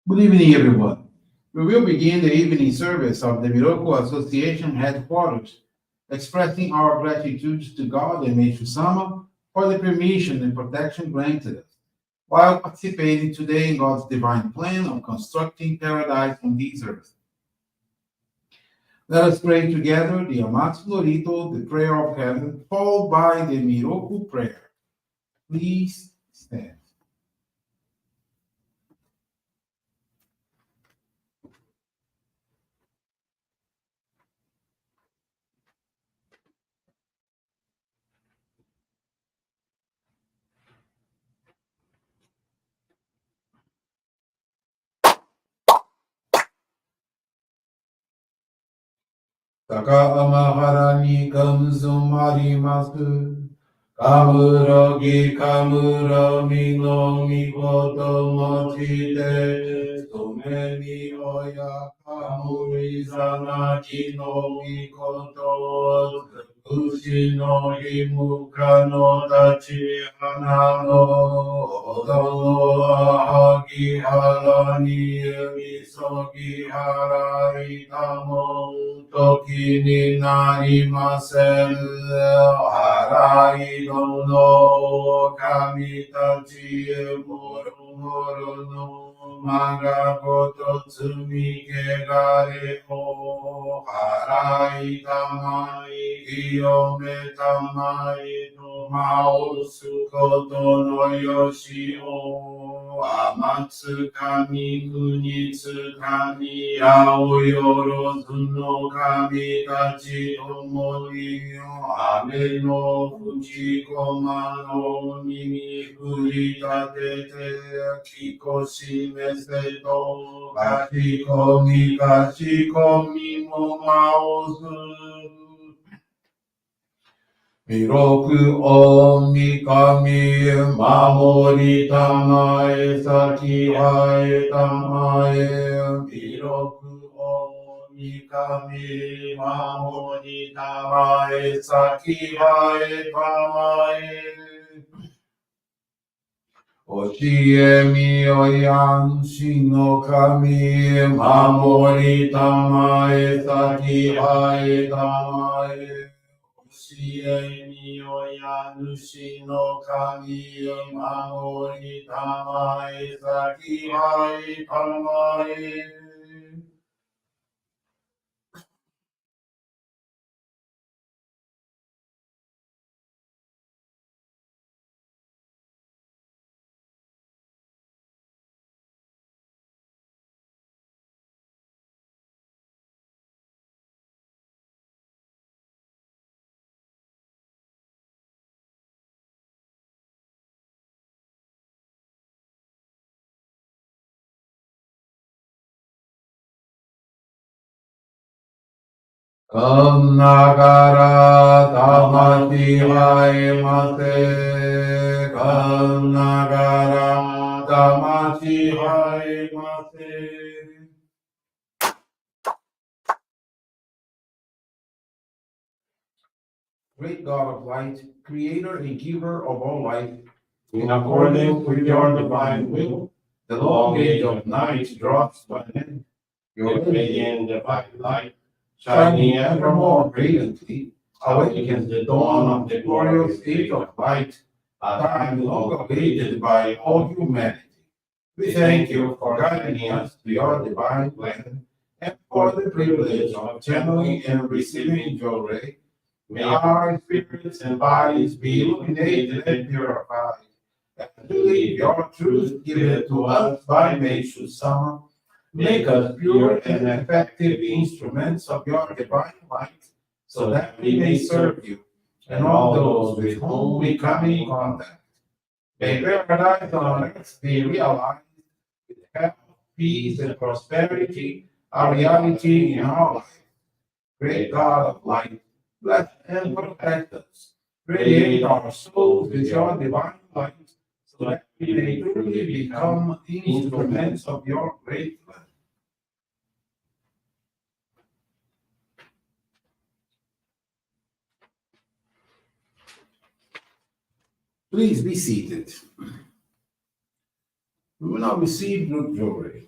Good evening, everyone. We will begin the evening service of the Miroku Association headquarters, expressing our gratitude to God and Meishu-sama for the permission and protection granted us, while participating today in God's divine plan of constructing paradise on this earth. Let us pray together the Amatsu-Norito, the prayer of heaven, followed by the Miroku Prayer. Please stand. 高天原にかむぞまります。かむろぎかむろみのみこともちて、とめにおやかむいざなきのみことを、つくしのひむかのたち花の、おどのあはぎはらにゆみそぎはらいたも、時になりません。払いのの神たちへもろもろのまがこと罪けがれを払いたまい清めたまいとまおすことのよしを天つかみ国つかみ青よろずの神たちともに雨の吹きこまの耳振り立ててきこしめせとかしこみかしこみもまおず弥勒大神守りたまえ先はえたまえ弥勒大神守りたまえ先はえたまえ教えみよやんしの神守りたまえ先はえたまえ教えみよや主の神守りたまえ先はいたまえかんながら魂はえませかんながら魂はえませGreat God of light, creator and giver of all life, in accordance with your divine will, the long age of night draws to an end. Your radiant divine light, shining ever more brilliantly, awakens the dawn of the glorious age of light, a time long awaited by all humanity. We thank you for guiding us to your divine plan and for the privilege of channeling and receiving Johrei. May our spirits and bodies be illuminated and purified, and believe your truth given to us by Meishu-sama. Make us pure and effective instruments of your divine light, so that we may serve you and all those with whom we come in contact. May paradise on earth be realized with health, peace, and prosperity, a reality in our life. Great God of light, bless and protect us. Radiate our souls with your divine light, so that we may truly become instruments of your great love. Please be seated. We will now receive Johrei.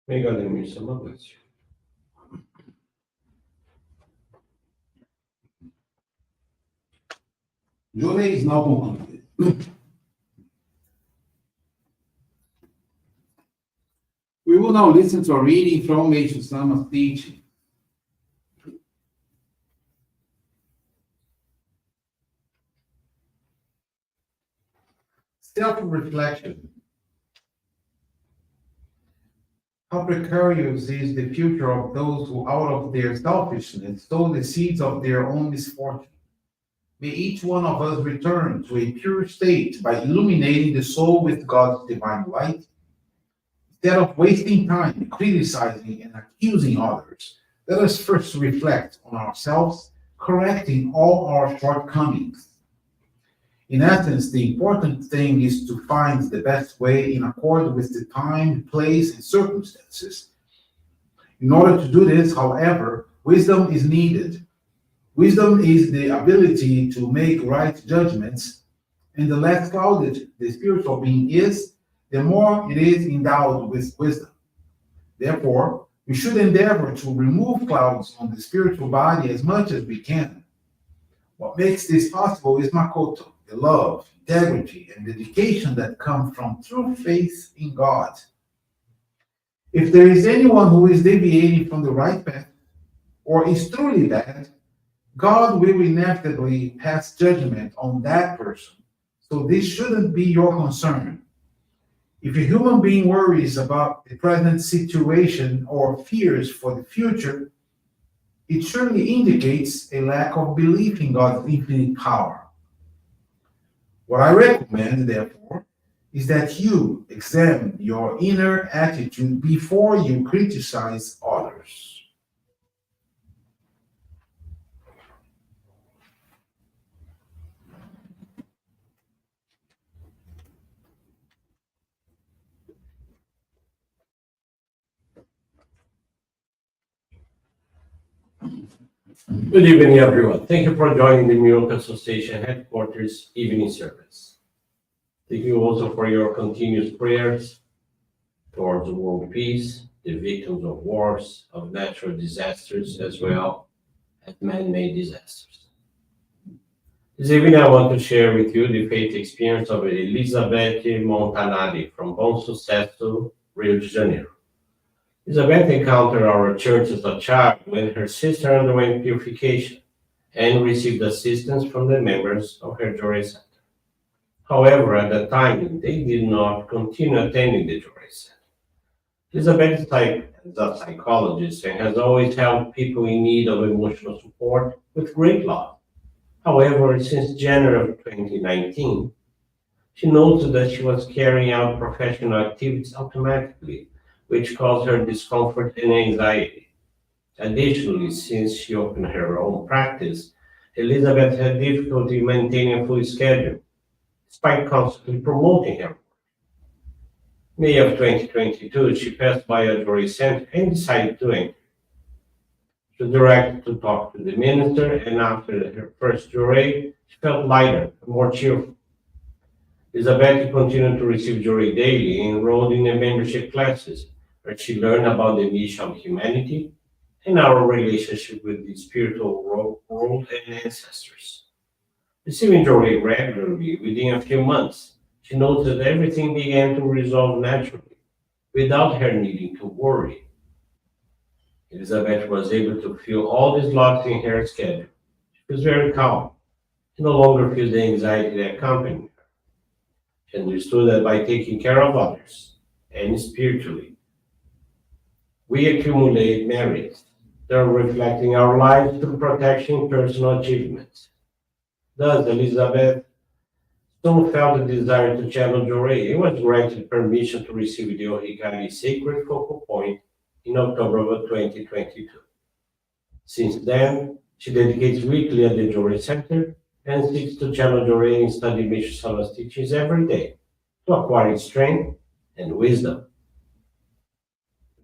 May God and Meishu-sama bless you. Johrei is now concluded. We will now listen to a reading from Meishu-sama's teaching. Self-reflection. How precarious is the future of those who, out of their selfishness, sow the seeds of their own misfortune. May each one of us return to a pure state by illuminating the soul with God's divine light. Instead of wasting time criticizing and accusing others, let us first reflect on ourselves, correcting all our shortcomings. In essence, the important thing is to find the best way in accord with the time, place, and circumstances. In order to do this, however, wisdom is needed. Wisdom is the ability to make right judgments, and the less clouded the spiritual being is, the more it is endowed with wisdom. Therefore, we should endeavor to remove clouds on the spiritual body as much as we can. What makes this possible is Makoto, the love, integrity, and dedication that come from true faith in God. If there is anyone who is deviating from the right path, or is truly bad, God will inevitably pass judgment on that person. So this shouldn't be your concern. If a human being worries about the present situation or fears for the future, it surely indicates a lack of belief in God's infinite power. What I recommend, therefore, is that you examine your inner attitude before you criticize others. Good evening, everyone. Thank you for joining the Miroku Association headquarters evening service. Thank you also for your continuous prayers towards world peace, the victims of wars, of natural disasters, as well as man-made disasters. This evening, I want to share with you the faith experience of Elizabeth Montanari from Bom Sucesso, Rio de Janeiro. Elizabeth encountered our church as a child when her sister underwent purification and received assistance from the members of her Johrei Center. However, at that time, they did not continue attending the Johrei Center. Elizabeth is a psychologist and has always helped people in need of emotional support with great love. However, since January of 2019, she noticed that she was carrying out professional activities automatically, which caused her discomfort and anxiety. Additionally, since she opened her own practice, Elizabeth had difficulty maintaining a full schedule, despite constantly promoting her. May of 2022, she passed by a Johrei Center and decided to enter. She was directed to talk to the minister, and after her first Johrei, she felt lighter and more cheerful. Elizabeth continued to receive Johrei daily and enrolled in the membership classes, where she learned about the mission of humanity and our relationship with the spiritual world and ancestors. Receiving Johrei regularly, within a few months, she noticed that everything began to resolve naturally, without her needing to worry. Elizabeth was able to feel all these lots in her schedule. She was very calm. She no longer feels the anxiety that accompanied her. She understood that by taking care of others, and spiritually, we accumulate merits that are reflecting our lives through protection and personal achievements. Thus, Elizabeth soon felt a desire to channel Johrei and was granted permission to receive the Ohikari Sacred Focal Point in October of 2022. Since then, she dedicates weekly at the Johrei Center and seeks to channel Johrei and study Meishu-sama's teachings every day to acquire strength and wisdom.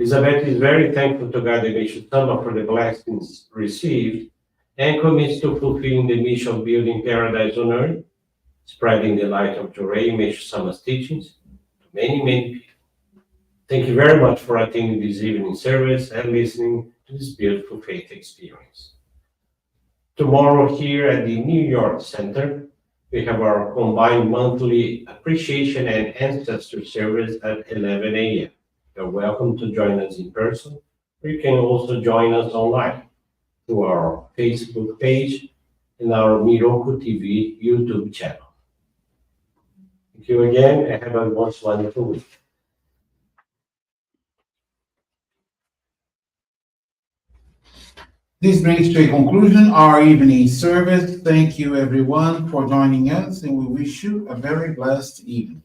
Elizabeth is very thankful to God and Meishu-sama for the blessings received and commits to fulfilling the mission of building paradise on earth, spreading the light of Johrei and Meishu-sama's teachings to many, many people. Thank you very much for attending this evening service and listening to this beautiful faith experience. Tomorrow here at the New York Center, we have our combined monthly appreciation and ancestor service at 11 a.m. You're welcome to join us in person, or you can also join us online through our Facebook page and our Miroku TV YouTube channel. Thank you again, and have a most wonderful week. This brings to a conclusion our evening service. Thank you, everyone, for joining us, and we wish you a very blessed evening.